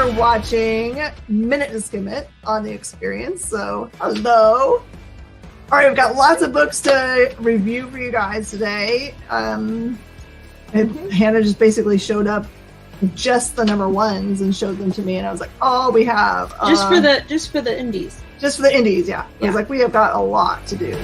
are watching Minute to Skim It on the Experience, so hello. All right, we've got lots of books to review for you guys today. Hannah just basically showed up just the number ones and showed them to me, and I was like, oh, we have just for the indies. Just for the indies, yeah. I was like, we have got a lot to do.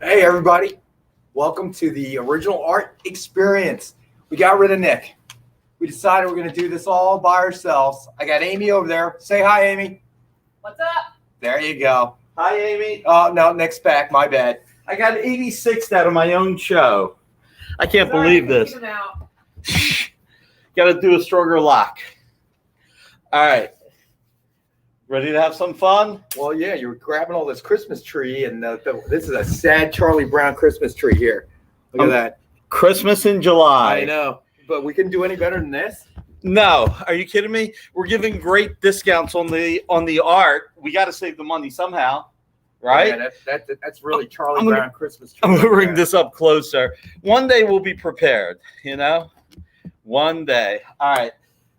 Hey everybody, welcome to the Original Art Experience. We got rid of Nick. We decided we're going to do this all by ourselves. I got Amy over there. Say hi, Amy. What's up? There you go. Hi, Amy. Oh, no, Nick's back. My bad. I got 86 out of my own show. I can't believe this. Got to do a stronger lock. All right. Ready to have some fun? Well, yeah, you're grabbing all this Christmas tree, and this is a sad Charlie Brown Christmas tree here. Look at that. Christmas in July. I know, but we couldn't do any better than this. No, are you kidding me? We're giving great discounts on the art. We got to save the money somehow, right? Yeah, that's really Charlie Brown Christmas tree. I'm going to bring this up closer. One day we'll be prepared, One day. All right.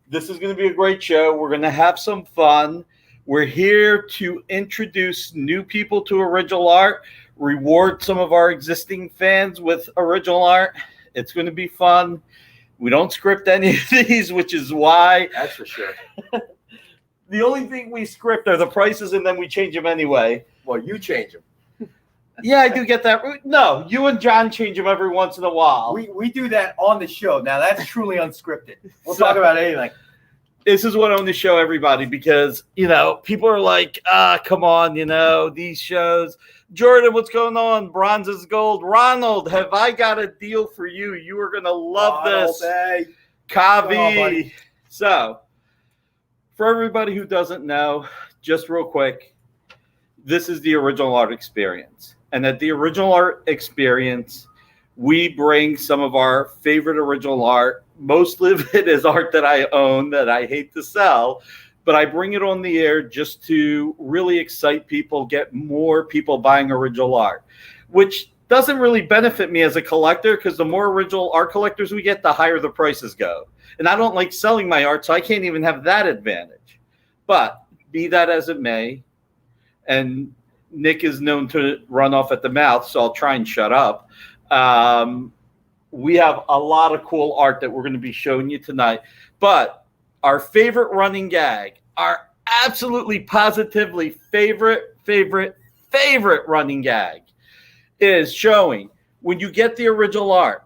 This is going to be a great show. We're going to have some fun. We're here to introduce new people to original art, reward some of our existing fans with original art. It's going to be fun. We don't script any of these, which is why. That's for sure. The only thing we script are the prices, and then we change them anyway. Well, you change them. Yeah, I do get that. No, you and John change them every once in a while. We do that on the show. Now, that's truly unscripted. We'll talk about anything. This is what I want to show everybody because, people are like, come on, these shows. Jordan, what's going on? Bronze is gold. Ronald, have I got a deal for you? You are going to love this. Hey. Kavi. So, for everybody who doesn't know, just real quick, this is the Original Art Experience. And at the Original Art Experience, we bring some of our favorite original art. Most of it is art that I own that I hate to sell, but I bring it on the air just to really excite people, get more people buying original art, which doesn't really benefit me as a collector because the more original art collectors we get, the higher the prices go. And I don't like selling my art, so I can't even have that advantage. But be that as it may, and Nick is known to run off at the mouth, so I'll try and shut up. We have a lot of cool art that we're going to be showing you tonight. But our favorite running gag, our absolutely positively favorite running gag is showing when you get the original art,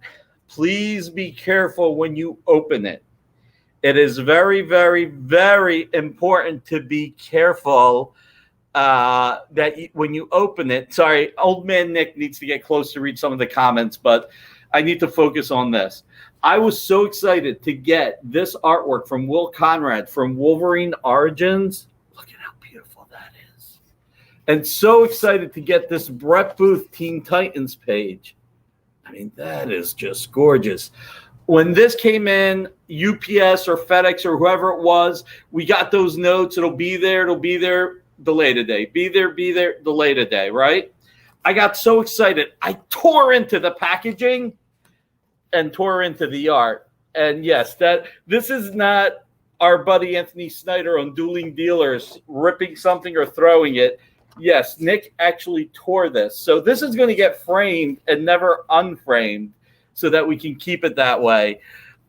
please be careful when you open it. It is very, very, very important to be careful when you open it. Sorry, old man Nick needs to get close to read some of the comments, but I need to focus on this. I was so excited to get this artwork from Will Conrad from Wolverine Origins. Look at how beautiful that is. And so excited to get this Brett Booth Teen Titans page. I mean, that is just gorgeous. When this came in, UPS or FedEx or whoever it was, we got those notes. It'll be there, delay today. Be there, delay today, right? I got so excited. I tore into the packaging and tore into the art. And yes, this is not our buddy Anthony Snyder on Dueling Dealers ripping something or throwing it. Yes, Nick actually tore this. So this is going to get framed and never unframed so that we can keep it that way.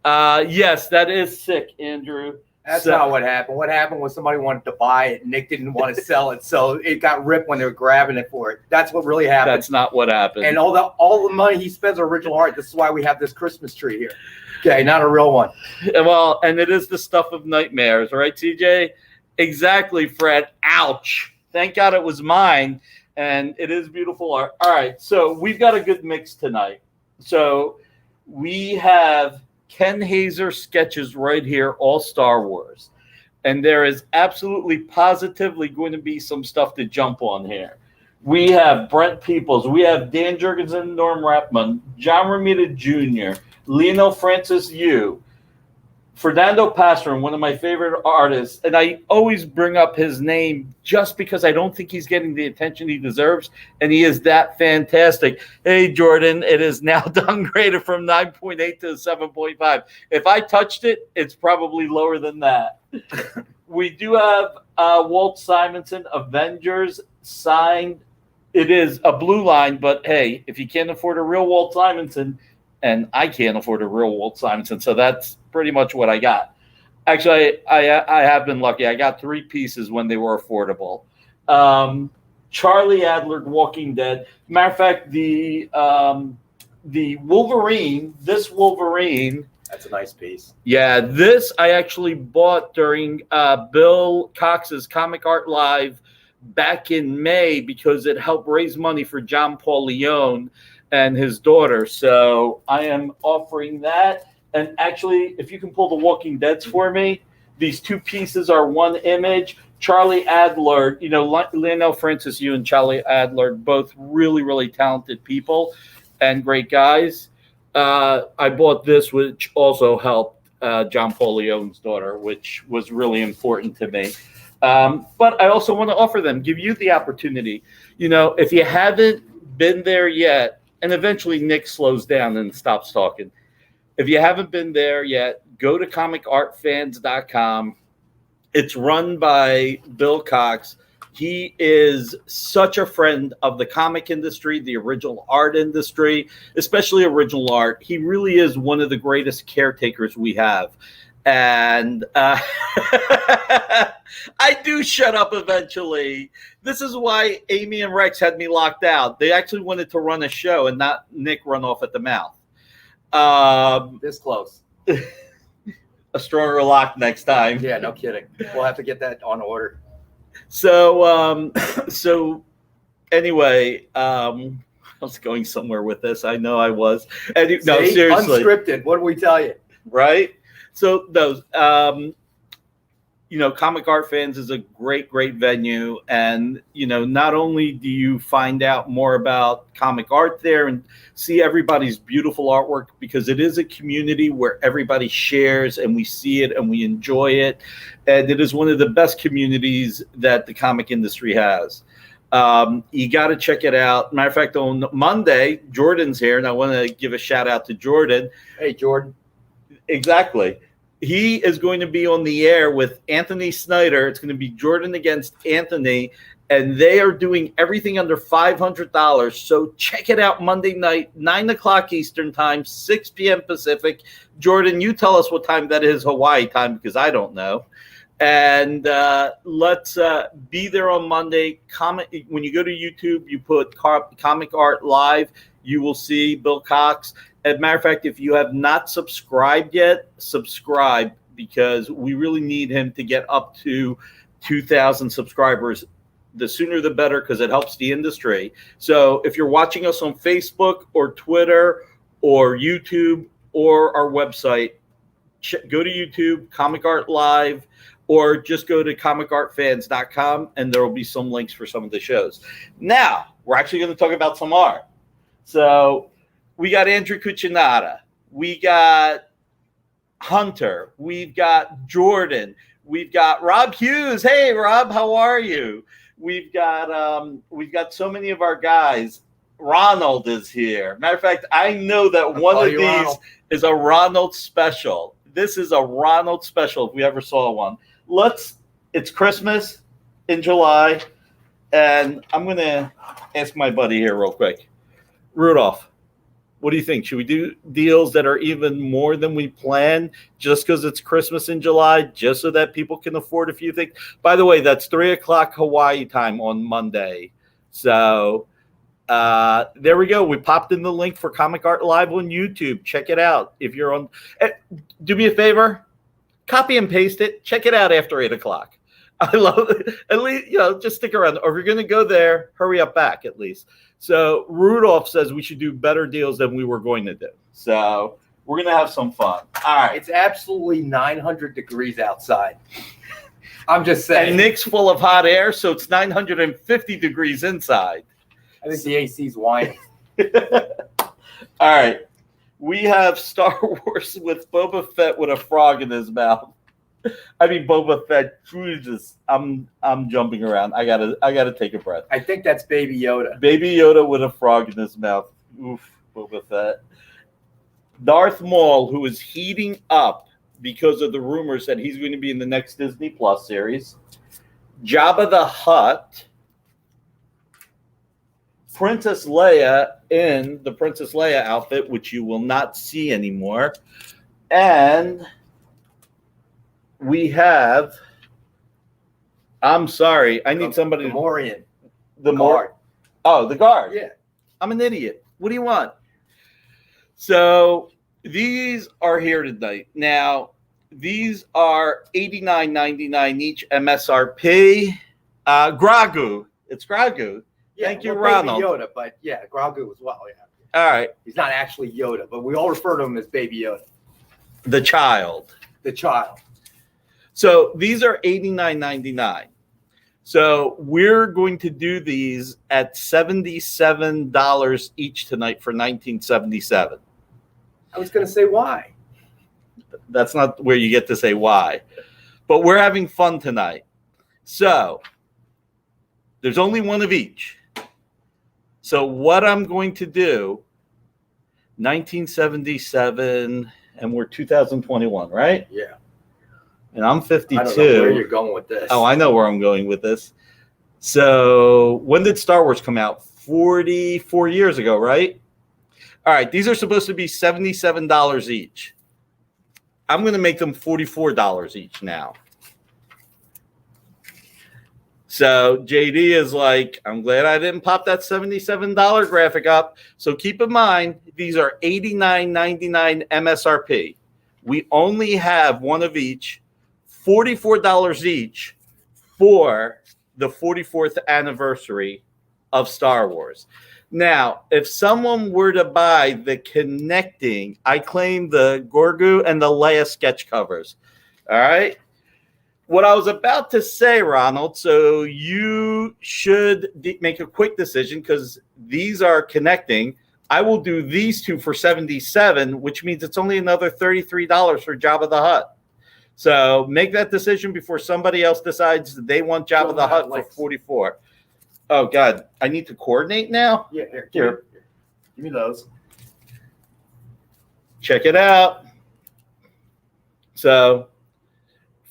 Yes, that is sick, Andrew. That's not what happened. What happened was somebody wanted to buy it. Nick didn't want to sell it, so it got ripped when they were grabbing it for it. That's what really happened. That's not what happened. And all the money he spends on original art. This is why we have this Christmas tree here. Okay, not a real one. Well, and it is the stuff of nightmares, right, TJ? Exactly, Fred. Ouch. Thank God it was mine, and it is beautiful art. All right, so we've got a good mix tonight. So we have Ken Hazer sketches right here, all Star Wars. And there is absolutely positively going to be some stuff to jump on here. We have Brent Peoples. We have Dan Jurgensen, Norm Rapman, John Romita Jr., Lionel Francis Yu, Fernando Pastorin, one of my favorite artists. And I always bring up his name just because I don't think he's getting the attention he deserves. And he is that fantastic. Hey, Jordan, it is now downgraded from 9.8 to 7.5. If I touched it, it's probably lower than that. We do have Walt Simonson, Avengers, signed. It is a blue line, but hey, if you can't afford a real Walt Simonson, and I can't afford a real Walt Simonson, so that's pretty much what I got. Actually, I have been lucky. I got 3 pieces when they were affordable. Charlie Adler, Walking Dead. Matter of fact, the Wolverine, this Wolverine. That's a nice piece. Yeah, this I actually bought during Bill Cox's Comic Art Live back in May because it helped raise money for John Paul Leone and his daughter. So I am offering that. And actually, if you can pull the Walking Deads for me, these 2 pieces are one image. Charlie Adler, Lionel Francis Yu and Charlie Adler, both really, really talented people and great guys. I bought this, which also helped John Paul Leone's daughter, which was really important to me. But I also want to offer them, give you the opportunity. If you haven't been there yet, and eventually Nick slows down and stops talking. If you haven't been there yet, go to comicartfans.com. It's run by Bill Cox. He is such a friend of the comic industry, the original art industry, especially original art. He really is one of the greatest caretakers we have. And I do shut up eventually. This is why Amy and Rex had me locked out. They actually wanted to run a show and not Nick run off at the mouth. This close. A stronger lock next time. Yeah, no kidding. We'll have to get that on order. So anyway, I was going somewhere with this. I know I was. No, seriously. Unscripted. What do we tell you? Right? So those, Comic Art Fans is a great, great venue. And, not only do you find out more about comic art there and see everybody's beautiful artwork, because it is a community where everybody shares and we see it and we enjoy it. And it is one of the best communities that the comic industry has. You got to check it out. Matter of fact, on Monday, Jordan's here, and I want to give a shout out to Jordan. Hey, Jordan. Exactly. He is going to be on the air with Anthony Snyder. It's going to be Jordan against Anthony, and they are doing everything under $500. So check it out Monday night, 9 o'clock Eastern time, 6 p.m. Pacific. Jordan, you tell us what time that is Hawaii time, because I don't know. And let's be there on Monday. When you go to YouTube, you put Comic Art Live, you will see Bill Cox. As a matter of fact, if you have not subscribed yet, subscribe, because we really need him to get up to 2,000 subscribers. The sooner the better, because it helps the industry. So if you're watching us on Facebook or Twitter or YouTube or our website, go to YouTube, Comic Art Live, or just go to comicartfans.com, and there will be some links for some of the shows. Now, we're actually going to talk about some art. So we got Andrew Cuccinata. We got Hunter. We've got Jordan. We've got Rob Hughes. Hey, Rob, how are you? We've got so many of our guys. Ronald is here. Matter of fact, I know that one of these Ronald is a Ronald special. This is a Ronald special if we ever saw one. It's Christmas in July, and I'm going to ask my buddy here real quick. Rudolph, What do you think? Should we do deals that are even more than we planned just because it's Christmas in July, just so that people can afford a few things? By the way, that's 3 o'clock Hawaii time on Monday. So there we go. We popped in the link for Comic Art Live on YouTube. Check it out. If you're on, do me a favor, copy and paste it. Check it out after 8 o'clock. I love it. At least, just stick around. Or if you're going to go there, hurry up back at least. So Rudolph says we should do better deals than we were going to do. So we're going to have some fun. All right. It's absolutely 900 degrees outside. I'm just saying. And Nick's full of hot air, so it's 950 degrees inside. I think the AC's whining. All right. We have Star Wars with Boba Fett with a frog in his mouth. I mean, Boba Fett. Jesus, I'm jumping around. I gotta take a breath. I think that's Baby Yoda. Baby Yoda with a frog in his mouth. Oof, Boba Fett. Darth Maul, who is heating up because of the rumors that he's going to be in the next Disney Plus series. Jabba the Hutt. Princess Leia in the Princess Leia outfit, which you will not see anymore. And we have, I'm sorry, I need somebody. The Morian. The guard. Oh, the guard. Yeah. I'm an idiot. What do you want? So these are here tonight. Now, these are $89.99 each MSRP. Grogu. It's Grogu. Yeah, Thank you, well, Ronald. Baby Yoda, but yeah, Grogu as well. Yeah. All right. He's not actually Yoda, but we all refer to him as Baby Yoda. The child. The child. So these are $89.99. So we're going to do these at $77 each tonight for $19.77. I was going to say why. That's not where you get to say why. But we're having fun tonight. So there's only one of each. So what I'm going to do, 1977, and we're 2021, right? Yeah. And I'm 52. I don't know where you're going with this. Oh, I know where I'm going with this. So when did Star Wars come out? 44 years ago, right? All right, these are supposed to be $77 each. I'm going to make them $44 each now. So JD is like, I'm glad I didn't pop that $77 graphic up. So keep in mind, these are $89.99 MSRP. We only have one of each, $44 each for the 44th anniversary of Star Wars. Now, if someone were to buy the connecting, I claim the Grogu and the Leia sketch covers. All right. What I was about to say, Ronald, so you should make a quick decision because these are connecting. I will do these two for $77, which means it's only another $33 for Jabba the Hutt. So make that decision before somebody else decides that they want Jabba the Hutt for $44. Oh, God. I need to coordinate now? Yeah, here. Give me those. Check it out. So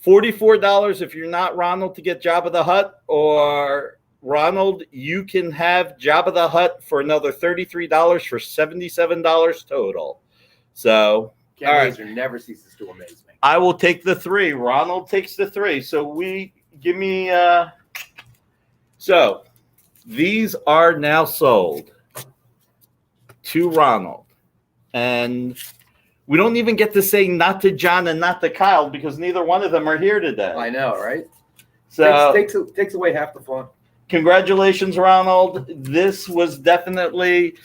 $44 if you're not Ronald to get Jabba the Hutt, or Ronald, you can have Jabba the Hutt for another $33 for $77 total. So, Ken all Razor right. never ceases to amaze me. I will take the 3. Ronald takes the 3. So give me, so these are now sold to Ronald. And we don't even get to say not to John and not to Kyle because neither one of them are here today. I know, right? So takes away half the fun. Congratulations, Ronald. This was definitely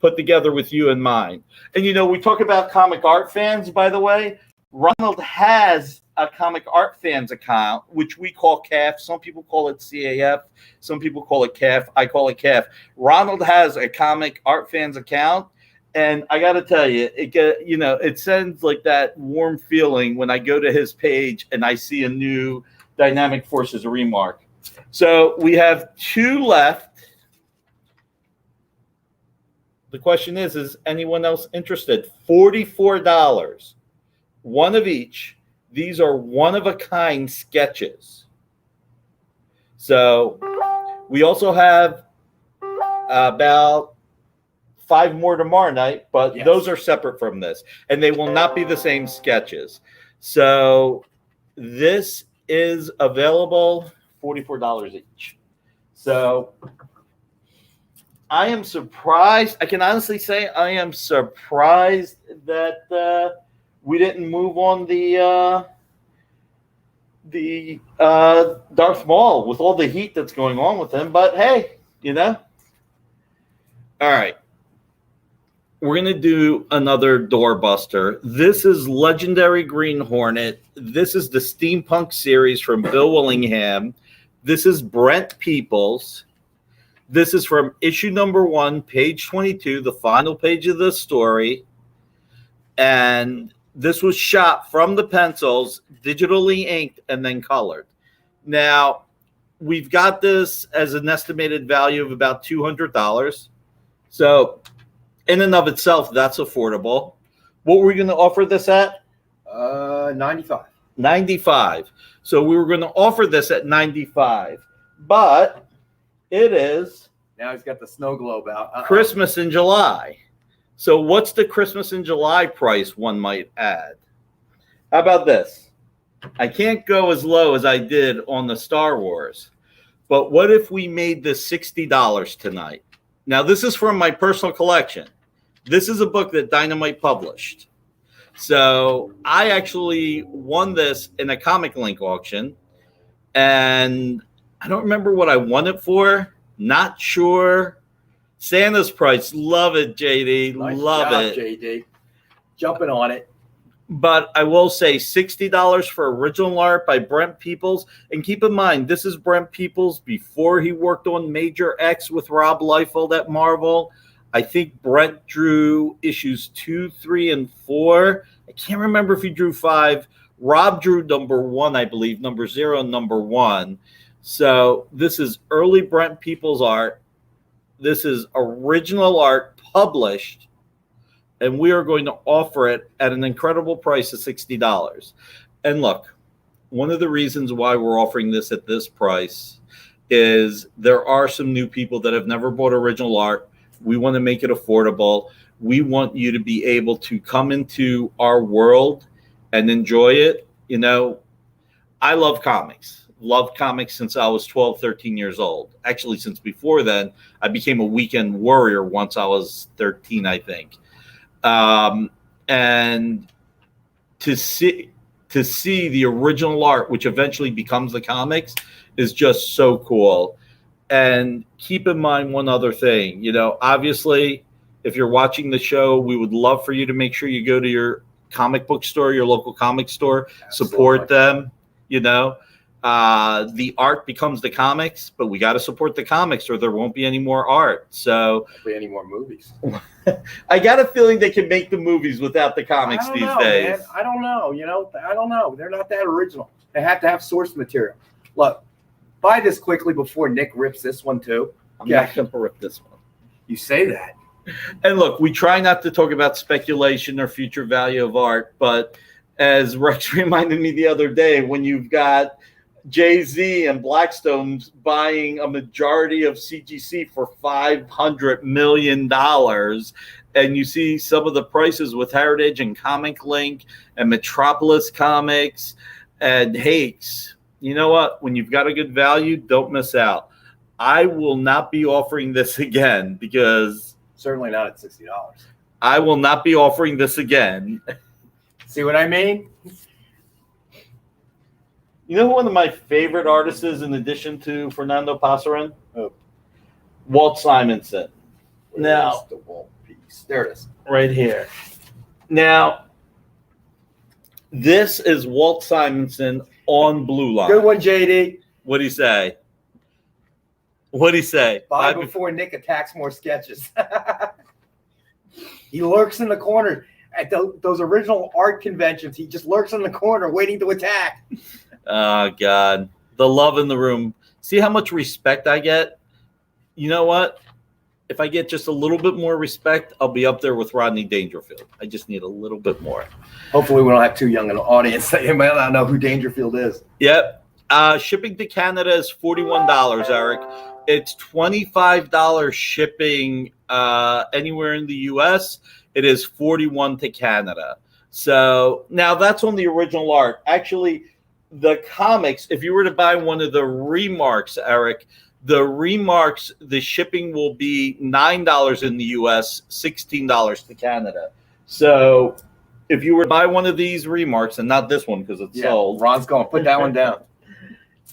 put together with you in mind. And, we talk about comic art fans, by the way. Ronald has a comic art fans account, which we call CAF. Some people call it CAF. Some people call it CAF. I call it CAF. Ronald has a comic art fans account. And I got to tell you, it sends like that warm feeling when I go to his page and I see a new Dynamic Forces remark. So we have 2 left. The question is anyone else interested? $44, one of each. These are one-of-a-kind sketches. So we also have about 5 more tomorrow night, but Yes. those are separate from this, and they will not be the same sketches. So this is available $44 each. So I am surprised. I can honestly say I am surprised that we didn't move on the Darth Maul with all the heat that's going on with him. But hey, you know. All right. We're going to do another doorbuster. This is Legendary Green Hornet. This is the Steampunk series from Bill Willingham. This is Brent Peoples. This is from issue number 1, page 22, the final page of the story. And this was shot from the pencils, digitally inked, and then colored. Now, we've got this as an estimated value of about $200. So, in and of itself, that's affordable. What were we going to offer this at? 95. 95. So we were going to offer this at 95, but it is Now he's got the snow globe out. Christmas in July. So what's the Christmas in July price, one might add? How about this? I can't go as low as I did on the Star Wars, but what if we made this $60 tonight? Now, this is from my personal collection. This is a book that Dynamite published. So I actually won this in a Comic Link auction, and I don't remember what I won it for. Not sure. Santa's price. Love it, JD. Nice Love job, it. JD. Jumping on it. But I will say $60 for original art by Brent Peoples. And keep in mind, this is Brent Peoples before he worked on Major X with Rob Liefeld at Marvel. I think Brent drew issues 2, 3, and 4. I can't remember if he drew 5. Rob drew number 1, I believe, number 0 and number 1. So this is early Brent Peoples art. This is original art published, and we are going to offer it at an incredible price of $60. And look, one of the reasons why we're offering this at this price is there are some new people that have never bought original art. We want to make it affordable. We want you to be able to come into our world and enjoy it. You know, I love comics. Loved comics since I was 12, 13 years old. Actually, since before then, I became a weekend warrior once I was 13, I think. And to see the original art, which eventually becomes the comics, is just so cool. And keep in mind one other thing. You know, obviously, if you're watching the show, we would love for you to make sure you go to your comic book store, your local comic store, support them. You know, the art becomes the comics, but we got to support the comics or there won't be any more art. So, Won't be any more movies. I got a feeling they can make the movies without the comics these days. Man. I don't know. You know, I don't know. They're not that original. They have to have source material. Look, buy this quickly before Nick rips this one too. I'm not going to rip this one. You say that. And look, we try not to talk about speculation or future value of art, but as Rex reminded me the other day, when you've got Jay-Z and Blackstone buying a majority of CGC for $500 million, and you see some of the prices with Heritage and Comic Link and Metropolis Comics and Hakes, you know what? When you've got a good value, don't miss out. I will not be offering this again because... Certainly not at $60. I will not be offering this again. See what I mean? You know who one of my favorite artists is in addition to Fernando Pasarin? Oh. Walt Simonson. Now, the wall piece. There it is. right here. Now, this is Walt Simonson on Blue Line. Good one, JD. What'd he say? What'd he say? Buy before Nick attacks more sketches. He lurks in the corner at those original art conventions. He just lurks in the corner waiting to attack. Oh, God. The love in the room. See how much respect I get? You know what? If I get just a little bit more respect, I'll be up there with Rodney Dangerfield. I just need a little bit more. Hopefully we don't have too young an audience that you might not know who Dangerfield is. Yep. Shipping to Canada is $41, Eric. It's $25 shipping anywhere in the U.S. It is $41 to Canada. So now that's on the original art. Actually, the comics, if you were to buy one of the remarks, Eric, the remarks, the shipping will be $9 in the U.S., $16 to Canada. So if you were to buy one of these remarks, and not this one because it's sold. Ron's going to put that one down.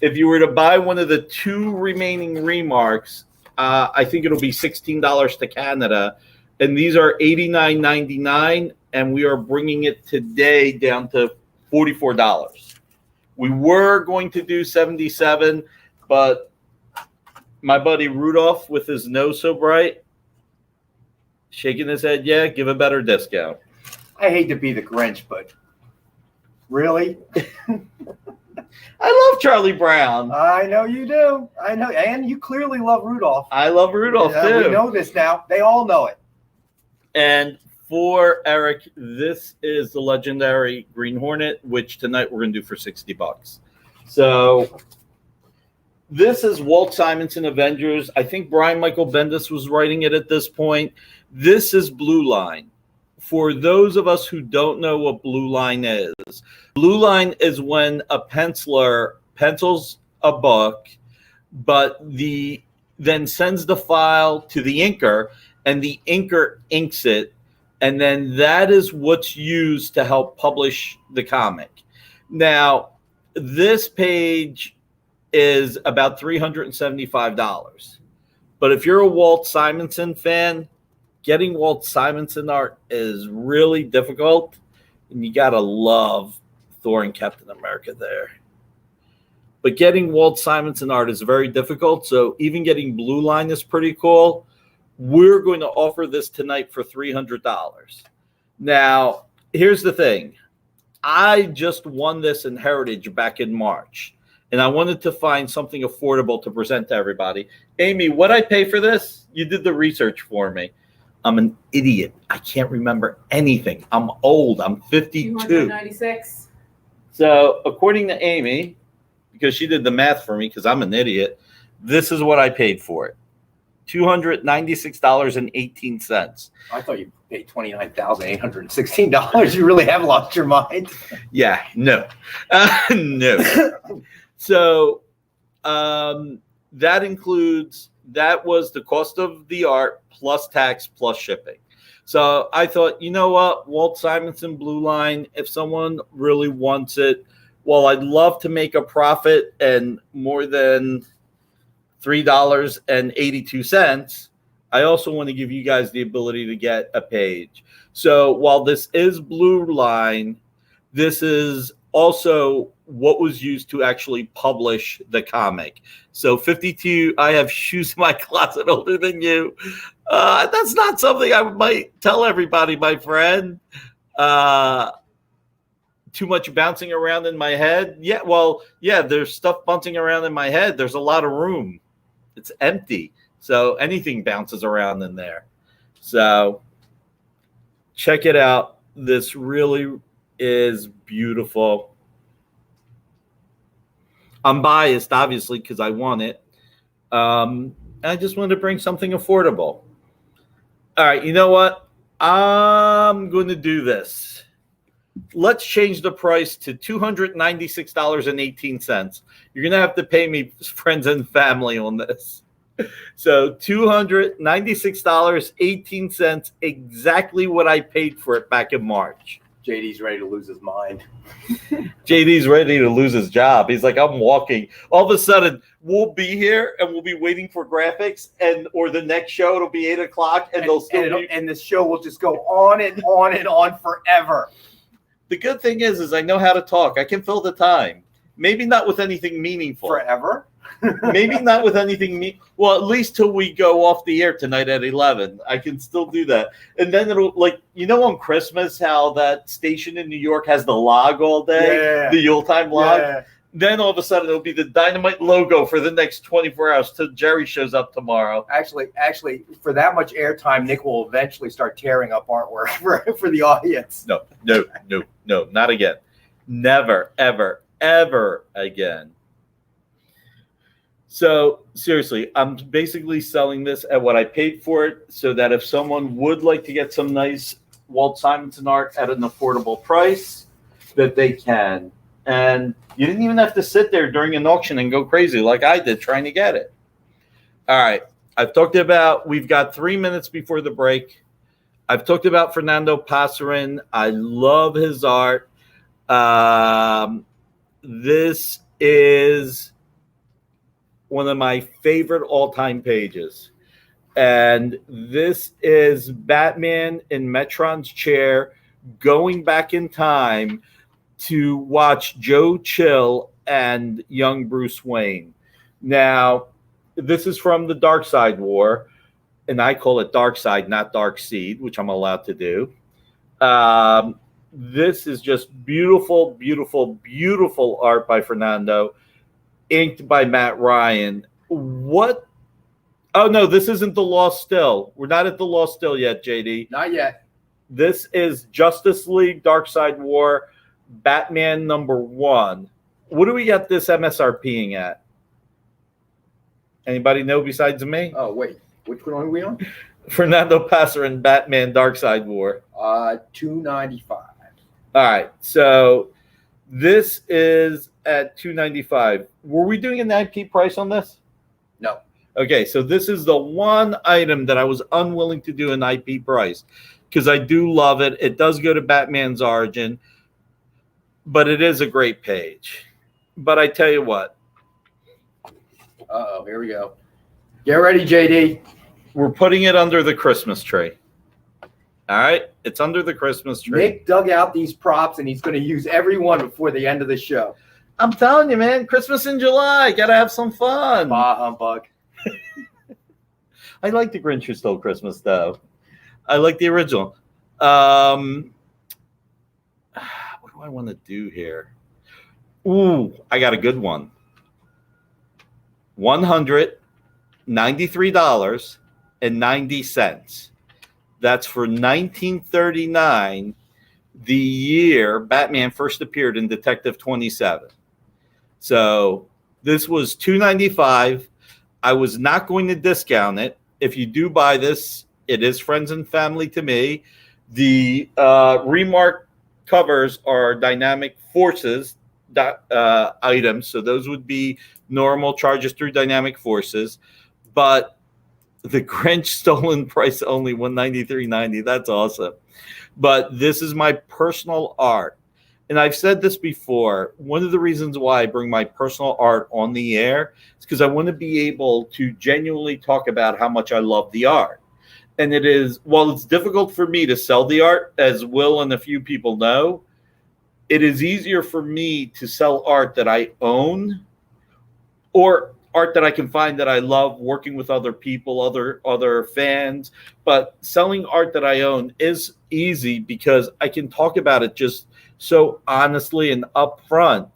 If you were to buy one of the two remaining remarks, I think it'll be $16 to Canada. And these are $89.99, and we are bringing it today down to $44. We were going to do $77, but my buddy Rudolph, with his nose so bright, shaking his head, yeah, give a better discount. I hate to be the Grinch, but really? I love Charlie Brown. I know you do. I know. And you clearly love Rudolph. I love Rudolph, too. We know this now. They all know it. And for Eric, this is the legendary Green Hornet, which tonight we're going to do for $60. So this is Walt Simonson Avengers. I think Brian Michael Bendis was writing it at this point. This is Blue Line. For those of us who don't know what Blue Line is, Blue Line is when a penciler pencils a book, but then sends the file to the inker, and the inker inks it, and then that is what's used to help publish the comic. Now, this page is about $375. But if you're a Walt Simonson fan, getting Walt Simonson art is really difficult, and you got to love Thor and Captain America there. But getting Walt Simonson art is very difficult, so even getting Blue Line is pretty cool. We're going to offer this tonight for $300. Now, here's the thing. I just won this in Heritage back in March, and I wanted to find something affordable to present to everybody. Amy, what'd I pay for this? You did the research for me. I'm an idiot. I can't remember anything. I'm old. I'm 52. 296. So according to Amy, because she did the math for me, because I'm an idiot, this is what I paid for it. $296.18. I thought you paid $29,816. You really have lost your mind. Yeah, no. No. So that was the cost of the art plus tax plus shipping. So I thought, you know what, Walt Simonson Blue Line, if someone really wants it, well, I'd love to make a profit and more than $3.82. I also want to give you guys the ability to get a page. So while this is Blue Line, this is also what was used to actually publish the comic. So 52, I have shoes in my closet older than you. That's not something I might tell everybody, my friend. Too much bouncing around in my head. Yeah, well, yeah, there's stuff bouncing around in my head. There's a lot of room. It's empty. So anything bounces around in there. So check it out. This really is beautiful. I'm biased, obviously, because I want it. I just wanted to bring something affordable. All right, you know what? I'm going to do this. Let's change the price to $296.18. You're going to have to pay me friends and family on this. So $296.18, exactly what I paid for it back in March. JD's ready to lose his mind. JD's ready to lose his job. He's like, I'm walking. All of a sudden, we'll be here and we'll be waiting for graphics, or the next show it'll be 8 o'clock, and they'll still and this show will just go on and on and on forever. The good thing is I know how to talk. I can fill the time. Maybe not with anything meaningful. Forever? Maybe not with anything well, at least till we go off the air tonight at 11. I can still do that. And then it'll, like, you know, on Christmas, how that station in New York has the log all day, the Yuletime log. Yeah. Then all of a sudden it'll be the Dynamite logo for the next 24 hours till Jerry shows up tomorrow. Actually, for that much airtime, Nick will eventually start tearing up artwork for the audience. No, not again. Never, ever, ever again. So seriously, I'm basically selling this at what I paid for it, so that if someone would like to get some nice Walt Simonson art at an affordable price, that they can. And you didn't even have to sit there during an auction and go crazy like I did trying to get it. All right. I've talked about, we've got 3 minutes before the break. I've talked about Fernando Passarin. I love his art. This is one of my favorite all-time pages. And this is Batman in Metron's chair going back in time to watch Joe Chill and young Bruce Wayne. Now, this is from the Dark Side War, and I call it Dark Side, not Dark Seed, which I'm allowed to do. This is just beautiful, beautiful, beautiful art by Fernando, inked by Matt Ryan. What? Oh, no, this isn't the Lost Still. We're not at the Lost Still yet, JD. Not yet. This is Justice League Dark Side War, Batman #1. What do we got this MSRPing at? Anybody know besides me? Oh, wait. Which one are we on? Fernando Passarin, Batman Dark Side War. $295. All right. So this is at $295. Were we doing an IP price on this? No. Okay. So this is the one item that I was unwilling to do an IP price because I do love it. It does go to Batman's origin, but it is a great page. But I tell you what. Uh-oh, here we go. Get ready, JD. We're putting it under the Christmas tree. All right? It's under the Christmas tree. Nick dug out these props, and he's going to use every one before the end of the show. I'm telling you, man. Christmas in July. Got to have some fun. Bah humbug. I like the Grinch Who Stole Christmas, though. I like the original. What do I want to do here? Ooh, I got a good one. $193.90. That's for 1939, the year Batman first appeared in Detective 27. So this was $295. I was not going to discount it. If you do buy this, it is friends and family to me. The remark covers are dynamic forces items, so those would be normal charges through dynamic forces. But the Grinch Stolen Price only $193.90. That's awesome. But this is my personal art. And I've said this before. One of the reasons why I bring my personal art on the air is because I want to be able to genuinely talk about how much I love the art. And it is, while it's difficult for me to sell the art, as Will and a few people know, it is easier for me to sell art that I own or art that I can find that I love working with other people, other fans. But selling art that I own is easy because I can talk about it just so honestly and upfront.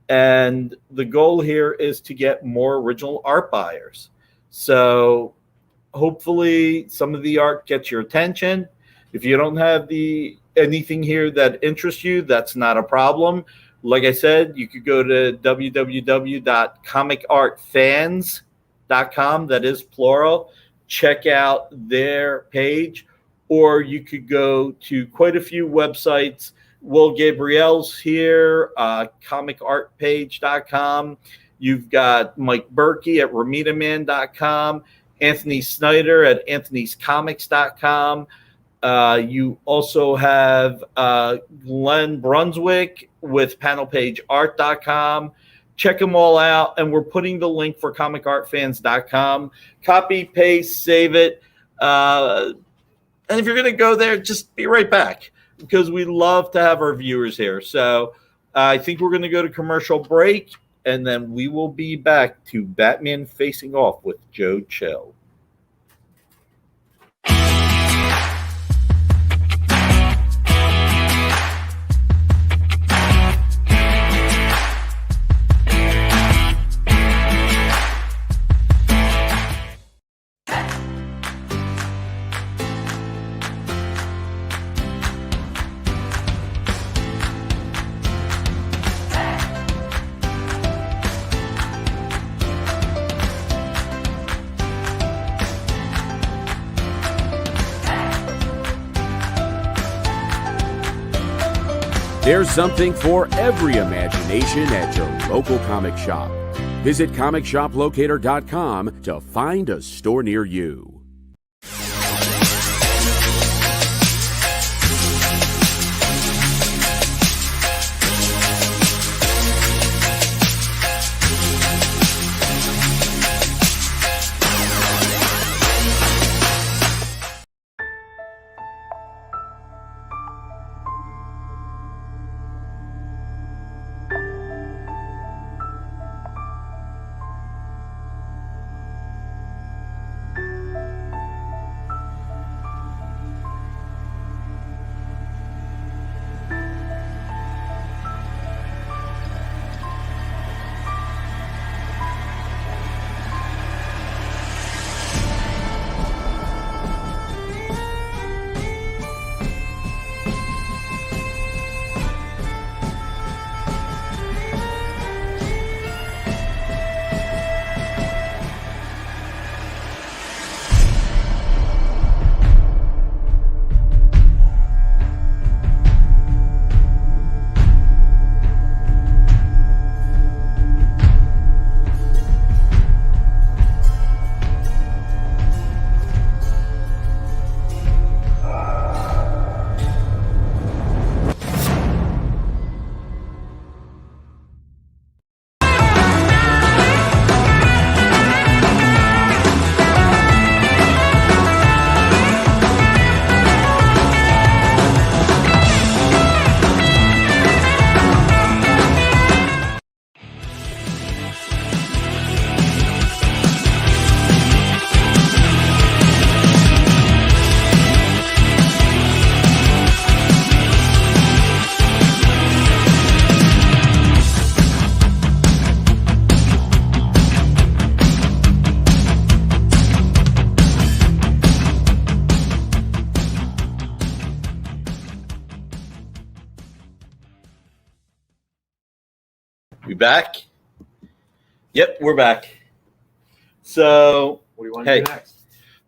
And the goal here is to get more original art buyers. So hopefully some of the art gets your attention. If you don't have anything here that interests you, that's not a problem. Like I said, you could go to www.comicartfans.com. That is plural. Check out their page. Or you could go to quite a few websites. Will Gabriel's here, comicartpage.com. You've got Mike Berkey at RamitaMan.com. Anthony Snyder at anthonyscomics.com. You also have Glenn Brunswick with panelpageart.com. Check them all out. And we're putting the link for comicartfans.com. Copy, paste, save it. And if you're going to go there, just be right back because we love to have our viewers here. So I think we're going to go to commercial break, and then we will be back to Batman Facing Off with Joe Chill. There's something for every imagination at your local comic shop. Visit ComicShopLocator.com to find a store near you. We back? Yep, we're back. So, What do you want to do next?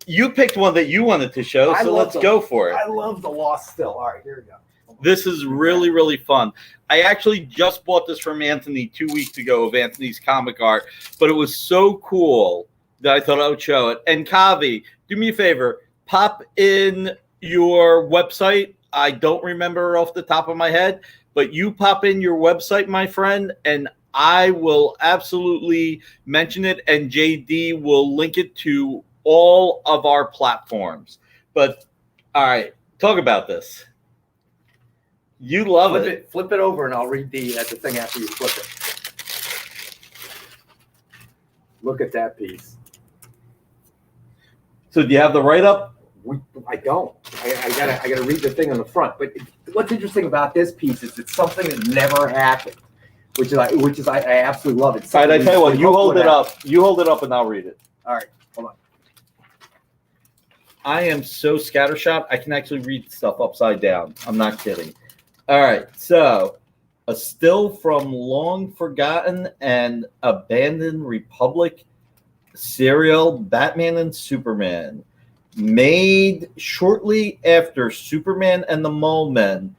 you picked one that you wanted to show, I so love let's the- go for it. I love the Lost Still. All right, here we go. This is really, really fun. I actually just bought this from Anthony 2 weeks ago of Anthony's comic art, but it was so cool that I thought I would show it. And Kavi, do me a favor, pop in your website. I don't remember off the top of my head, but you pop in your website, my friend, and I will absolutely mention it, and JD will link it to all of our platforms. But, all right, talk about this. You love it. Flip it over, and I'll read the thing after you flip it. Look at that piece. So do you have the write-up? I don't. I gotta read the thing on the front. But what's interesting about this piece is it's something that never happened, which is I absolutely love it. All right, I tell you what, you hold it up. You hold it up, and I'll read it. All right, hold on. I am so scattershot, I can actually read stuff upside down. I'm not kidding. All right, so a still from long forgotten and abandoned Republic serial Batman and Superman. Made shortly after Superman and the Mole Men,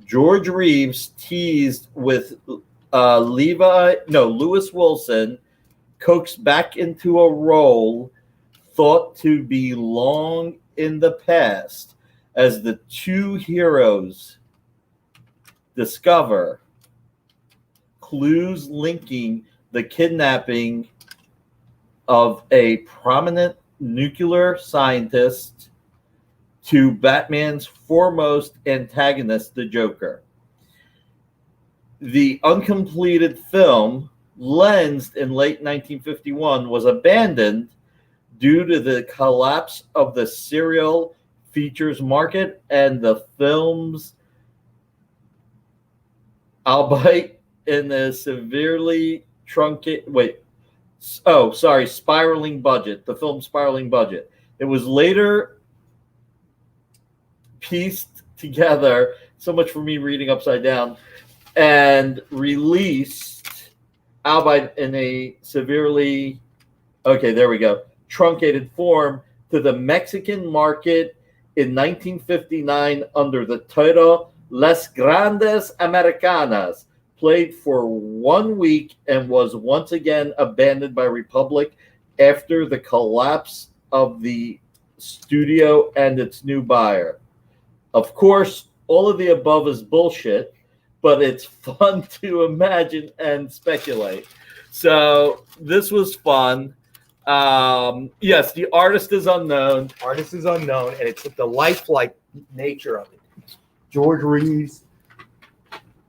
George Reeves teased with Lewis Wilson, coaxed back into a role thought to be long in the past as the two heroes discover clues linking the kidnapping of a prominent nuclear scientist to Batman's foremost antagonist, the Joker. The uncompleted film, lensed in late 1951, was abandoned due to the collapse of the serial features market and the film's, albeit in a severely spiraling budget, the film's spiraling budget. It was later pieced together, so much for me reading upside down, and released, albeit in a severely, truncated form to the Mexican market in 1959 under the title Las Grandes Americanas played for 1 week and was once again abandoned by Republic after the collapse of the studio and its new buyer. Of course, all of the above is bullshit, but it's fun to imagine and speculate. So this was fun. Yes, the artist is unknown. Artist is unknown, and it's the lifelike nature of it. George Reeves.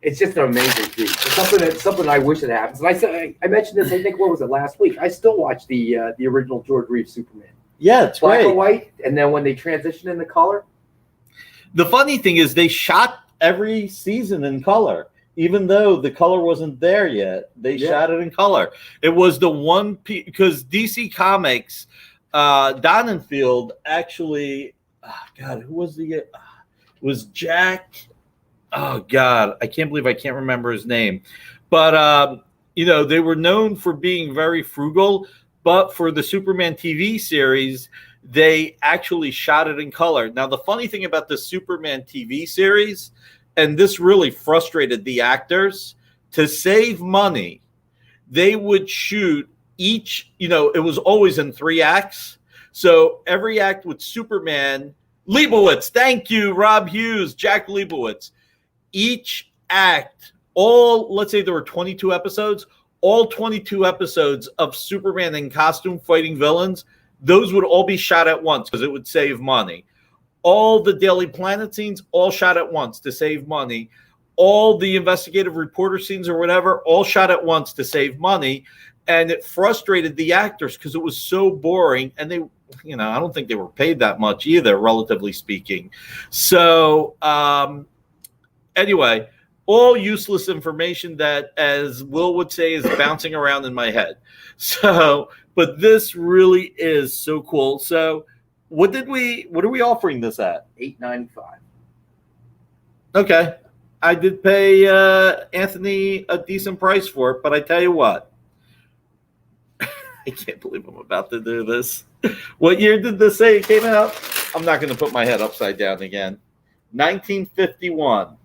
It's just an amazing piece. It's something I wish it happens. And I mentioned this. I think what was it last week? I still watch the original George Reeves Superman. Yeah, it's Black great. and white, and then when they transition into color. The funny thing is they shot every season in color, even though the color wasn't there yet. They shot it in color. It was the one because DC Comics, Donenfeld actually. Oh God, who was the? Was Jack? Oh God, I can't believe I can't remember his name. But they were known for being very frugal. But for the Superman TV series, they actually shot it in color. Now, the funny thing about the Superman TV series, and this really frustrated the actors, to save money, they would shoot each, it was always in 3 acts. So every act with Superman, Leibowitz, thank you, Rob Hughes, Jack Leibowitz. Each act, let's say there were 22 episodes, all 22 episodes of Superman in costume fighting villains, those would all be shot at once because it would save money. All the Daily Planet scenes, all shot at once to save money. All the investigative reporter scenes or whatever, all shot at once to save money. And it frustrated the actors because it was so boring. And they, I don't think they were paid that much either, relatively speaking. So anyway, all useless information that, as Will would say, is bouncing around in my head. So, but this really is so cool. So, what are we offering this at? $8.95. Okay. I did pay Anthony a decent price for it, but I tell you what, I can't believe I'm about to do this. What year did this say it came out? I'm not going to put my head upside down again. 1951.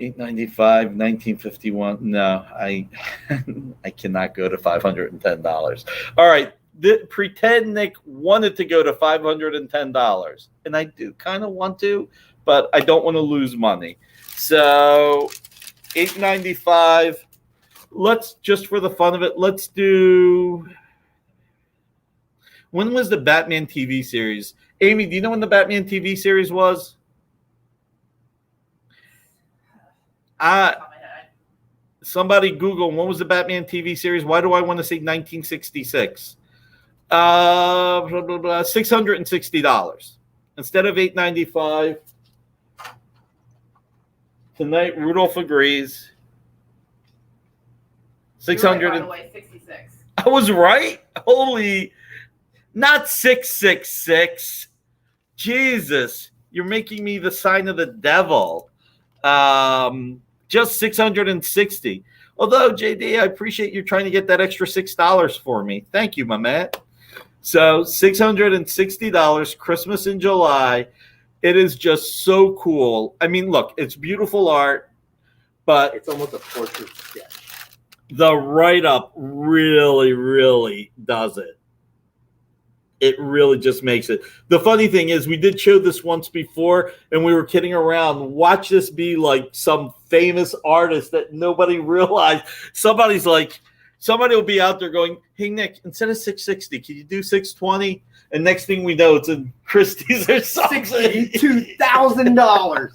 $8.95, 1951. No, I cannot go to $510. All right, pretend Nick wanted to go to $510, and I do kind of want to, but I don't want to lose money. So $8.95. Let's just for the fun of it, let's do. When was the Batman TV series? Amy, do you know when the Batman TV series was? Somebody Google when was the Batman TV series? Why do I want to say 1966? $660 instead of $8.95. Tonight, Rudolph agrees. 600. By the way, 66. I was right. Holy, not 666. Jesus, you're making me the sign of the devil. Just 660. Although, JD, I appreciate you trying to get that extra $6 for me. Thank you, my man. So $660, Christmas in July. It is just so cool. I mean, look, it's beautiful art, but it's almost a portrait sketch. The write-up really, really does it. It really just makes it. The funny thing is we did show this once before, and we were kidding around. Watch this be like some famous artist that nobody realized. Somebody will be out there going, hey, Nick, instead of 660, can you do 620? And next thing we know, it's in Christie's or something. $62,000.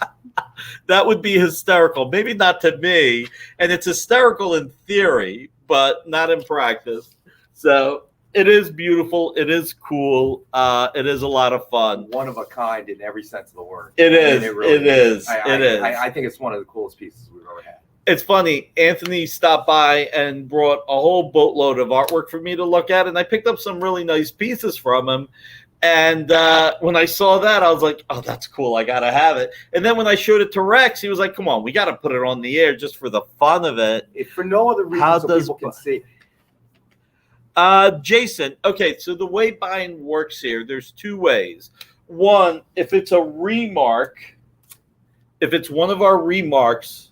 That would be hysterical. Maybe not to me. And it's hysterical in theory, but not in practice. So it is beautiful. It is cool. It is a lot of fun. One of a kind in every sense of the word. It is. It is. I think it's one of the coolest pieces we've ever had. It's funny. Anthony stopped by and brought a whole boatload of artwork for me to look at, and I picked up some really nice pieces from him. And when I saw that, I was like, oh, that's cool. I got to have it. And then when I showed it to Rex, he was like, come on, we got to put it on the air just for the fun of it. If for no other reason so people can see. Jason, okay, so the way buying works here, there's 2 ways. one, if it's a remark, if it's one of our remarks,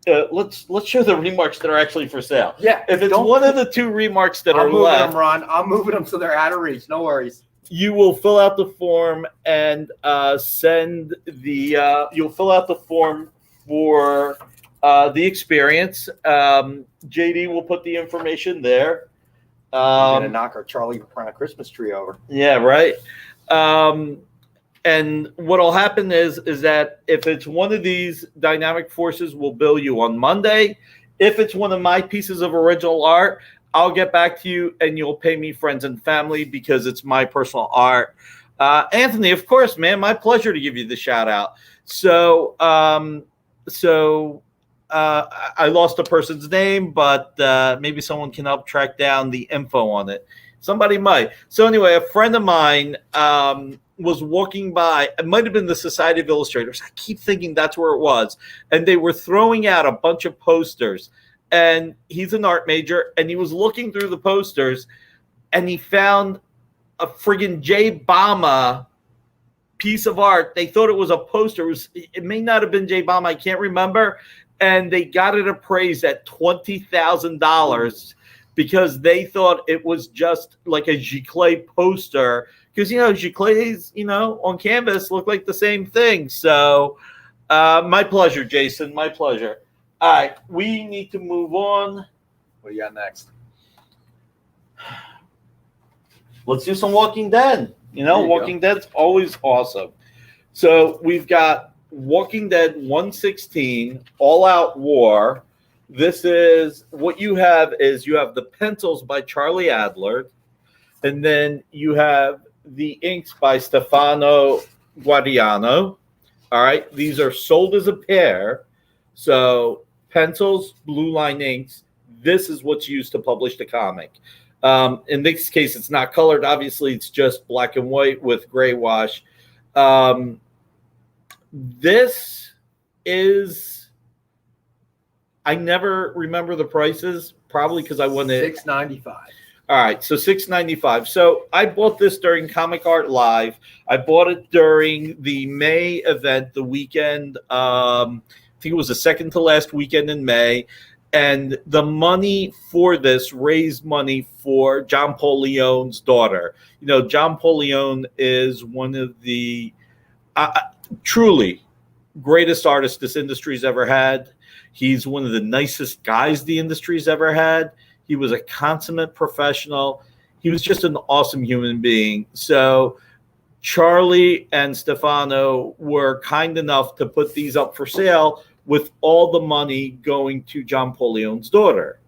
let's show the remarks that are actually for sale. Yeah. If it's one of the 2 remarks that are I'm moving left, them, Ron. I'm moving them so they're out of reach. No worries. you will fill out the form and send the. You'll fill out the form for the experience. JD will put the information there. We're gonna knock our Charlie Brown Christmas tree over. Yeah, right. And what'll happen is that if it's one of these dynamic forces, we'll bill you on Monday. If it's one of my pieces of original art, I'll get back to you and you'll pay me friends and family because it's my personal art. Anthony, of course, man, my pleasure to give you the shout out. So I lost the person's name, but maybe someone can help track down the info on it. Somebody might. So anyway, a friend of mine was walking by. It might have been the Society of Illustrators. I keep thinking that's where it was. And they were throwing out a bunch of posters. And he's an art major. And he was looking through the posters. And he found a friggin' Jay Bama piece of art. They thought it was a poster. It may not have been Jay Bama. I can't remember. And they got it appraised at $20,000 because they thought it was just like a Giclée poster. Because, Giclées, on canvas look like the same thing. So my pleasure, Jason. My pleasure. All right. We need to move on. What do you got next? Let's do some Walking Dead. Walking Dead's always awesome. So we've got Walking Dead 116, All Out War. This is what you have the pencils by Charlie Adler, and then you have the inks by Stefano Guadiano. All right, these are sold as a pair. So pencils, blue line inks. This is what's used to publish the comic. In this case, it's not colored. Obviously, it's just black and white with gray wash. This is, I never remember the prices, probably because I wanted $6.95. All right, so $6.95. So I bought this during Comic Art Live. I bought it during the May event, the weekend. I think it was the second to last weekend in May. And the money for this raised money for John Paul Leone's daughter. John Paul Leone is one of the truly greatest artists this industry's ever had. He's one of the nicest guys the industry's ever had. He was a consummate professional. He was just an awesome human being. So Charlie and Stefano were kind enough to put these up for sale with all the money going to John Paul Leone's daughter.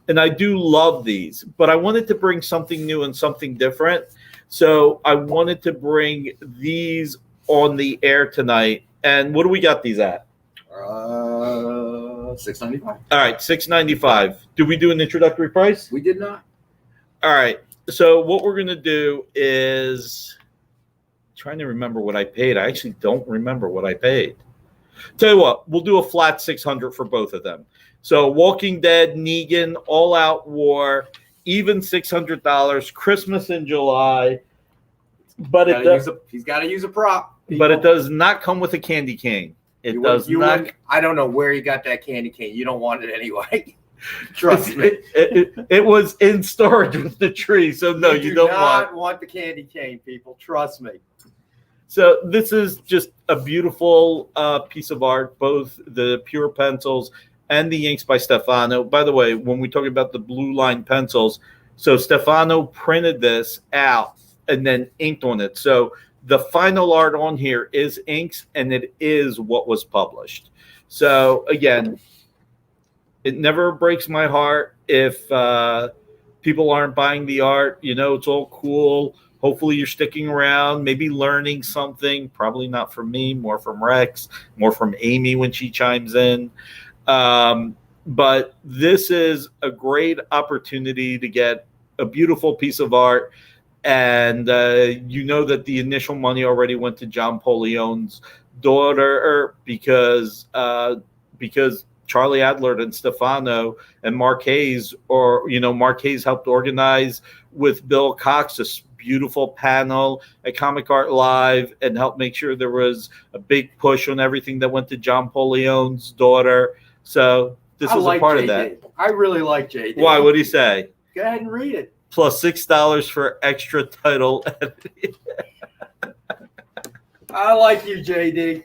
And I do love these, but I wanted to bring something new and something different. So I wanted to bring these on the air tonight. And what do we got these at? $6.95. All right, $6.95. Did we do an introductory price? We did not. All right. So what we're going to do is trying to remember what I paid. I actually don't remember what I paid. Tell you what, we'll do a flat $600 for both of them. So Walking Dead, Negan, All Out War, even $600. Christmas in July, but he's got to use a prop. People. But it does not come with a candy cane. It does not. I don't know where you got that candy cane. You don't want it anyway. Trust me. It was in storage with the tree, so no, you don't want the candy cane, people. Trust me. So this is just a beautiful piece of art, both the pure pencils and the inks by Stefano. By the way, when we talk about the blue line pencils, so Stefano printed this out and then inked on it. So the final art on here is inks, and it is what was published. So again, it never breaks my heart if people aren't buying the art. It's all cool. Hopefully you're sticking around, maybe learning something. Probably not from me, more from Rex, more from Amy when she chimes in. But this is a great opportunity to get a beautiful piece of art. And that the initial money already went to John Paul Leone's daughter because Charlie Adler and Stefano and Mark Hayes, or Mark Hayes helped organize with Bill Cox this beautiful panel at Comic Art Live and helped make sure there was a big push on everything that went to John Pauleone's daughter. So this was a part of that. I really like JD. Why? What do you say? Go ahead and read it. Plus $6 for extra title editing. I like you, JD.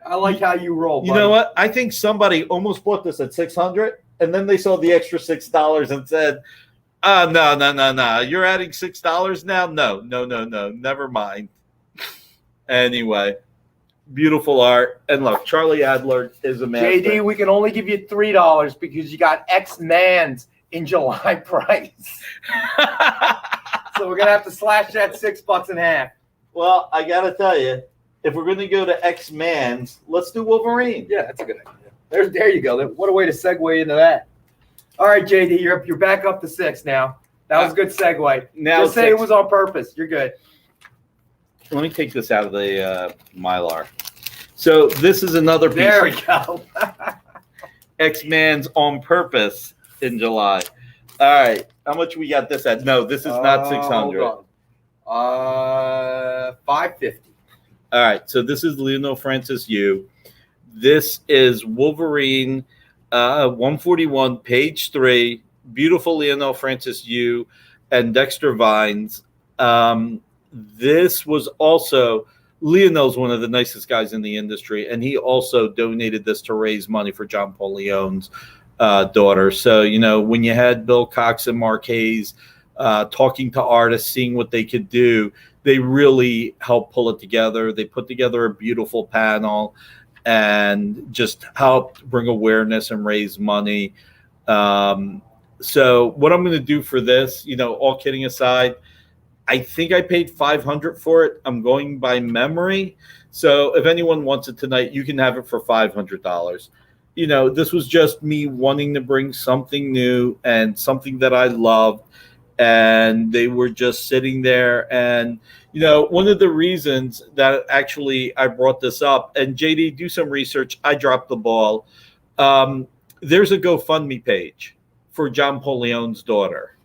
I like how you roll. You know what? I think somebody almost bought this at $600, and then they saw the extra $6 and said, no. You're adding $6 now? No. Never mind. Anyway, beautiful art. And look, Charlie Adler is a master. JD, we can only give you $3 because you got Xmas in July price. So we're going to have to slash that $6 in half. Well, I got to tell you, if we're going to go to X-Man's, let's do Wolverine. Yeah, that's a good idea. There you go. What a way to segue into that. All right, JD, you're back up to 6 now. That was a good segue. Now just say it was on purpose. You're good. Let me take this out of the Mylar. So this is another piece. There we go. X-Man's on purpose in July. All right. How much we got this at? No, this is not 600. Hold on. 550. All right. So this is Lionel Francis Yu. This is Wolverine 141, page 3. Beautiful Lionel Francis Yu and Dexter Vines. This was also, Lionel's one of the nicest guys in the industry, and he also donated this to raise money for John Pauleone's daughter. So, when you had Bill Cox and Mark Hayes talking to artists, seeing what they could do, they really helped pull it together. They put together a beautiful panel and just helped bring awareness and raise money. So what I'm going to do for this, all kidding aside, I think I paid $500 for it. I'm going by memory. So if anyone wants it tonight, you can have it for $500. This was just me wanting to bring something new and something that I loved. And they were just sitting there. And, one of the reasons that actually I brought this up, and JD, do some research. I dropped the ball. There's a GoFundMe page for John Pauleone's daughter.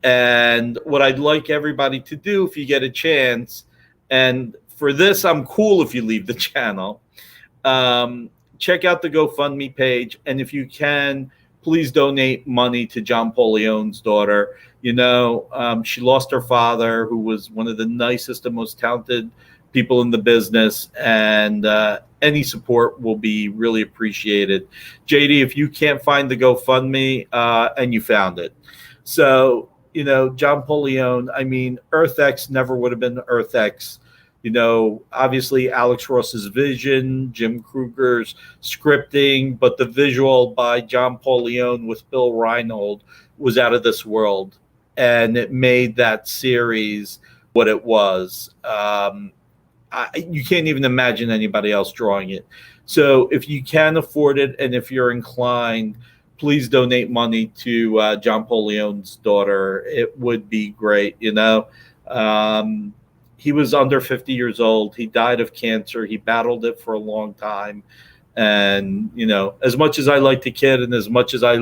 And what I'd like everybody to do, if you get a chance, and for this, I'm cool if you leave the channel, check out the GoFundMe page. And if you can, please donate money to John Pauleone's daughter. She lost her father, who was one of the nicest and most talented people in the business, and any support will be really appreciated. JD, if you can't find the GoFundMe, and you found it. So, John Pauleone, Earth X never would have been Earth X. Obviously Alex Ross's vision, Jim Kruger's scripting, but the visual by John Pauleone with Bill Reinhold was out of this world. And it made that series what it was. You can't even imagine anybody else drawing it. So if you can afford it, and if you're inclined, please donate money to John Pauleone's daughter. It would be great. He was under 50 years old. He died of cancer. He battled it for a long time. And, as much as I like the kid, and as much as I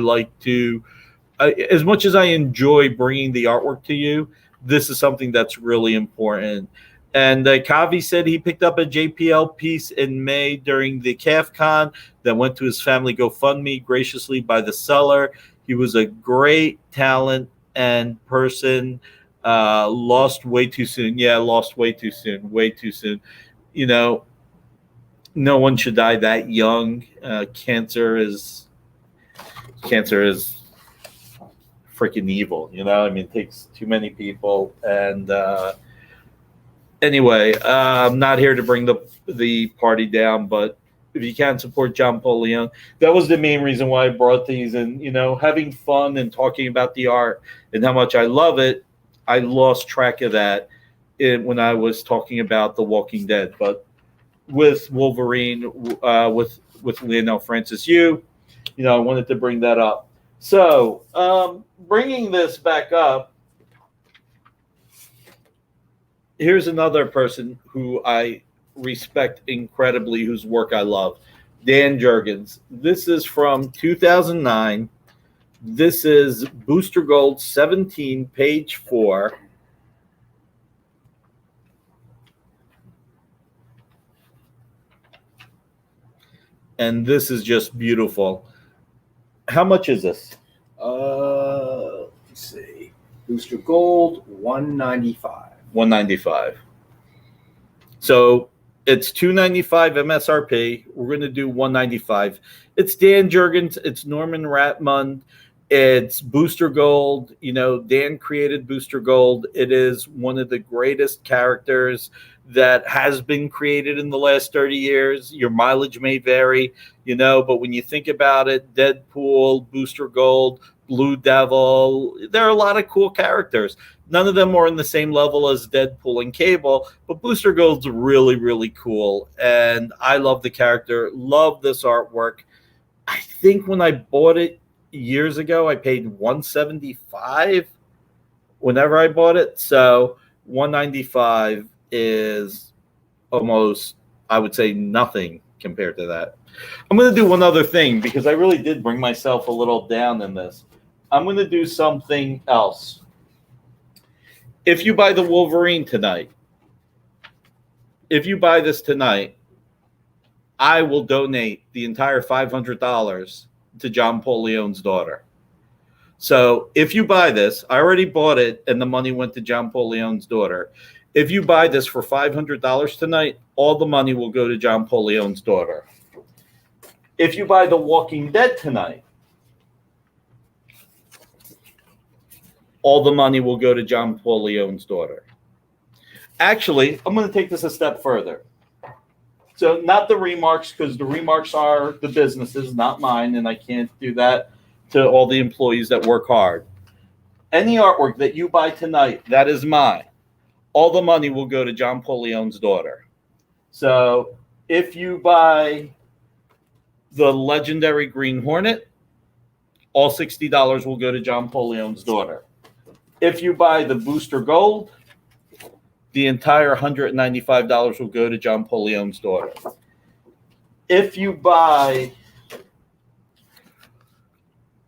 enjoy bringing the artwork to you, this is something that's really important. And Kavi said he picked up a JPL piece in May during the CAF Con that went to his family GoFundMe graciously by the seller. He was a great talent and person. Lost way too soon. Yeah, lost way too soon. Way too soon. No one should die that young. Cancer is freaking evil. It takes too many people. And anyway, I'm not here to bring the party down, but if you can support John Pauleone, that was the main reason why I brought these. And having fun and talking about the art and how much I love it. I lost track of that when I was talking about The Walking Dead, but with Wolverine, with Lionel Francis Yu, I wanted to bring that up. So, bringing this back up, here's another person who I respect incredibly, whose work I love. Dan Jurgens. This is from 2009. This is Booster Gold 17, page 4. And this is just beautiful. How much is this? Let's see. Booster Gold, $195. $195. So it's $295 MSRP. We're going to do $195. It's Dan Jurgens. It's Norman Ratmund. It's Booster Gold. You know, Dan created Booster Gold. It is one of the greatest characters that has been created in the last 30 years. Your mileage may vary, you know, but when you think about it, Deadpool, Booster Gold, Blue Devil, there are a lot of cool characters. None of them are in the same level as Deadpool and Cable, but Booster Gold's really, really cool. And I love the character, love this artwork. I think when I bought it years ago, I paid $175 whenever I bought it. So $195 is almost, I would say, nothing compared to that. I'm going to do one other thing because I really did bring myself a little down in this. I'm going to do something else. If you buy the Wolverine tonight, if you buy this tonight, I will donate the entire $500 to John Paul Leon's daughter. So if you buy this, I already bought it and the money went to John Paul Leon's daughter. If you buy this for $500 tonight, all the money will go to John Paul Leon's daughter. If you buy The Walking Dead tonight, all the money will go to John Paul Leon's daughter. Actually, I'm going to take this a step further. So not the remarks, because the remarks are the businesses, not mine, and I can't do that to all the employees that work hard. Any artwork that you buy tonight, that is mine. All the money will go to John Paul Leon's daughter. So if you buy the legendary Green Hornet, all $60 will go to John Paul Leon's daughter. If you buy the Booster Gold, the entire $195 will go to John Paul Leon's daughter. If you buy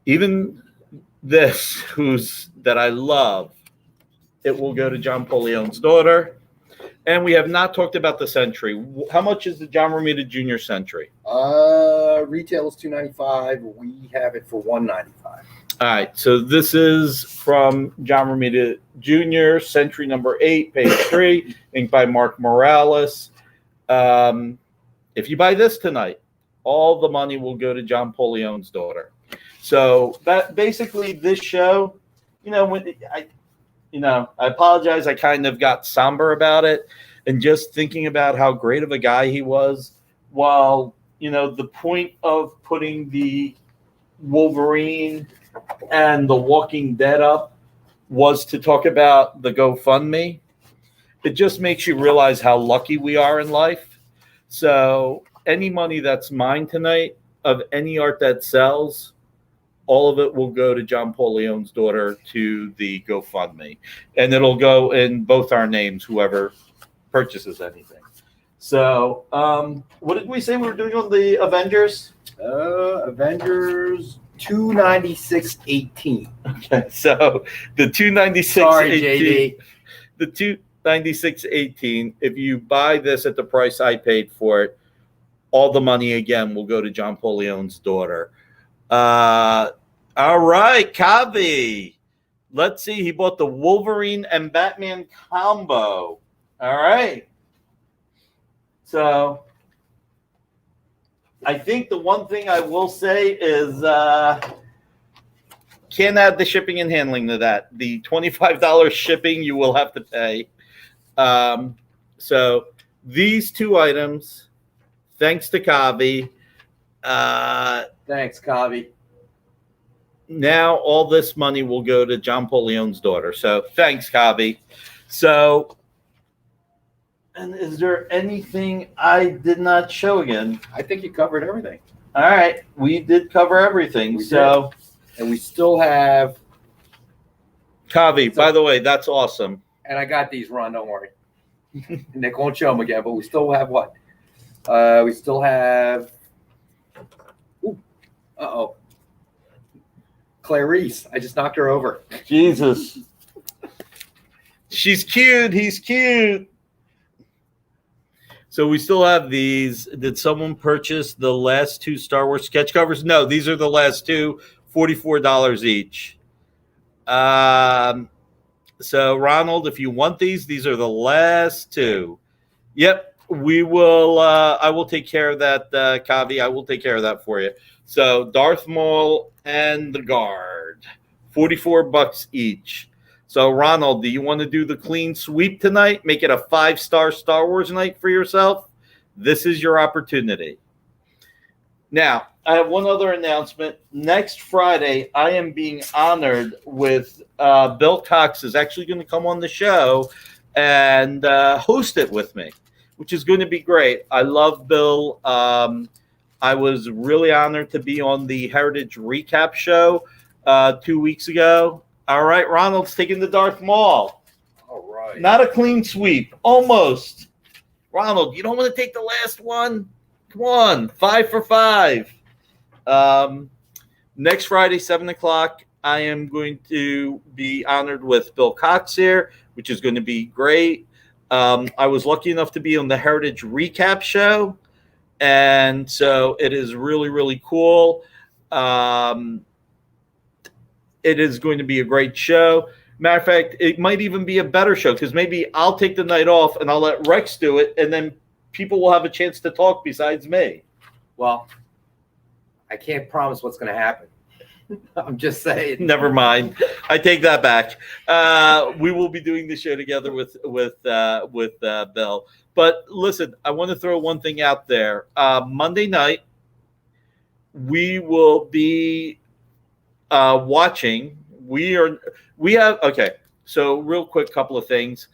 even this, that I love, it will go to John Paul Leon's daughter. And we have not talked about the Century. How much is the John Romita Jr. Century? Retail is $295. We have it for $195. All right, so this is from John Romita Jr., Century number 8, page 3, inked by Mark Morales. If you buy this tonight, all the money will go to John Paul Leon's daughter. So that basically this show, I apologize. I kind of got somber about it, and just thinking about how great of a guy he was. While the point of putting the Wolverine and The Walking Dead up was to talk about the GoFundMe. It just makes you realize how lucky we are in life. So any money that's mine tonight of any art that sells, all of it will go to John Paul Leon's daughter to the GoFundMe. And it'll go in both our names, whoever purchases anything. So what did we say we were doing on the Avengers? Avengers 296.18. Okay, so the 296.18. Sorry, JD. The 296.18. If you buy this at the price I paid for it, all the money again will go to John Paul Leon's daughter. All right, Kavi. Let's see. He bought the Wolverine and Batman combo. All right. So I think the one thing I will say is can't add the shipping and handling to that. The $25 shipping you will have to pay. So these two items, thanks to Kavi. Thanks, Kavi. Now all this money will go to John Paul Leon's daughter. So thanks, Kavi. So, and is there anything I did not show again? I think you covered everything. All right. We did cover everything. We did. And we still have... Kavi, by the way, that's awesome. And I got these, Ron, don't worry. Nick won't show them again, but we still have what? We still have Uh-oh. Clarice. I just knocked her over. Jesus. She's cute. He's cute. So we still have these. Did someone purchase the last two Star Wars sketch covers? No, these are the last two, $44 each. So Ronald, if you want these are the last two. Yep, we will. I will take care of that, Kavi. I will take care of that for you. So Darth Maul and the Guard, $44 each. So Ronald, do you want to do the clean sweep tonight? Make it a 5-star Star Wars night for yourself? This is your opportunity. Now, I have one other announcement. Next Friday, I am being honored with Bill Cox is actually going to come on the show and host it with me, which is going to be great. I love Bill. I was really honored to be on the Heritage Recap show 2 weeks ago. All right, Ronald's taking the Darth Maul. All right. Not a clean sweep. Almost. Ronald, you don't want to take the last one? Come on. 5 for 5. Next Friday, 7 o'clock, I am going to be honored with Bill Cox here, which is going to be great. I was lucky enough to be on the Heritage Recap show, and so it is really, really cool. It is going to be a great show. Matter of fact, it might even be a better show because maybe I'll take the night off and I'll let Rex do it, and then people will have a chance to talk besides me. Well, I can't promise what's going to happen. I'm just saying. Never mind. I take that back. We will be doing the show together with Bill. But listen, I want to throw one thing out there. Monday night, we will be watching. So real quick, couple of things.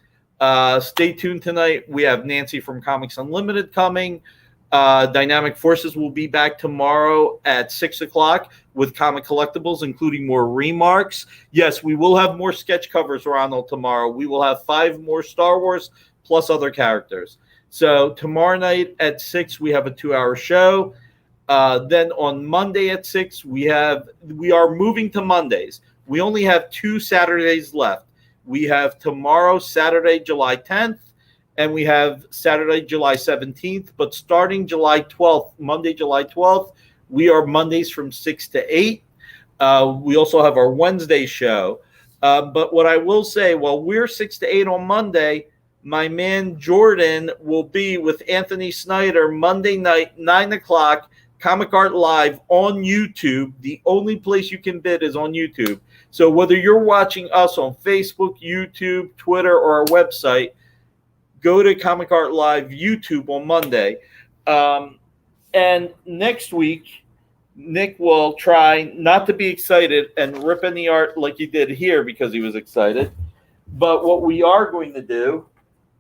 Stay tuned tonight. We have Nancy from Comics Unlimited coming. Dynamic Forces will be back tomorrow at 6 o'clock with Comic Collectibles, including more remarks. Yes, we will have more sketch covers, Ronald, tomorrow. We will have 5 more Star Wars plus other characters. So tomorrow night at 6, we have a 2-hour show. Then on Monday at 6, we are moving to Mondays. We only have 2 Saturdays left. We have tomorrow, Saturday, July 10th, and we have Saturday, July 17th. But starting July 12th, Monday, July 12th, we are Mondays from 6 to 8. We also have our Wednesday show. But what I will say, while we're 6 to 8 on Monday, my man Jordan will be with Anthony Snyder Monday night, 9 o'clock, Comic Art Live on YouTube. The only place you can bid is on YouTube. So whether you're watching us on Facebook, YouTube, Twitter, or our website, go to Comic Art Live YouTube on Monday. And next week, Nick will try not to be excited and rip any art like he did here because he was excited. But what we are going to do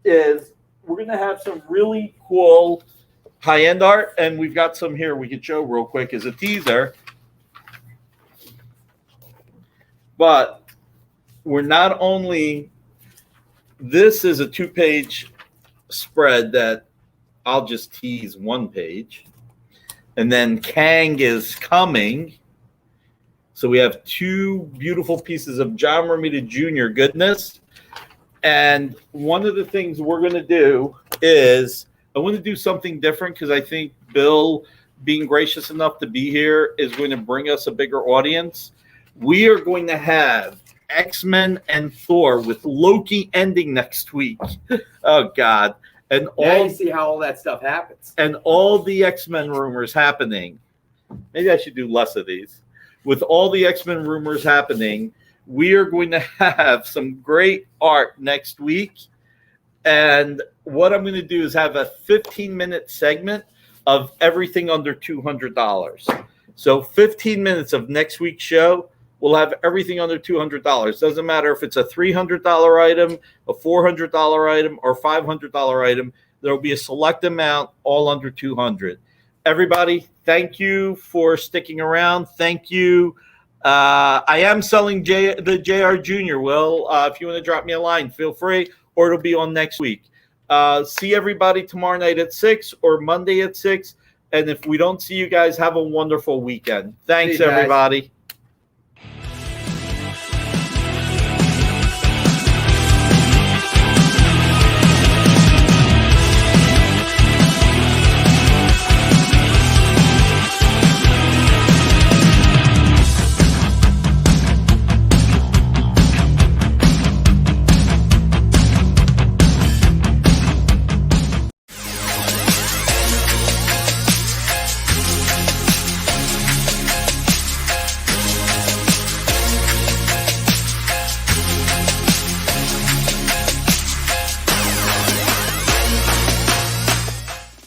is we're going to have some really cool high-end art, and we've got some here we could show real quick as a teaser. But we're not only – this is a 2-page spread that I'll just tease 1 page. And then Kang is coming. So we have 2 beautiful pieces of John Romita Jr. goodness. And one of the things we're going to do is I want to do something different because I think Bill, being gracious enough to be here, is going to bring us a bigger audience. We are going to have X-Men and Thor with Loki ending next week. Oh, God. And now you see how all that stuff happens. And all the X-Men rumors happening. Maybe I should do less of these. With all the X-Men rumors happening, we are going to have some great art next week. And what I'm going to do is have a 15-minute segment of everything under $200. So 15 minutes of next week's show, we'll have everything under $200. Doesn't matter if it's a $300 item, a $400 item, or $500 item. There will be a select amount, all under $200. Everybody, thank you for sticking around. Thank you. I am selling the JR Jr. Will, if you want to drop me a line, feel free, or it'll be on next week. See everybody tomorrow night at 6 or Monday at 6. And if we don't see you guys, have a wonderful weekend. Thanks, See you guys. everybody.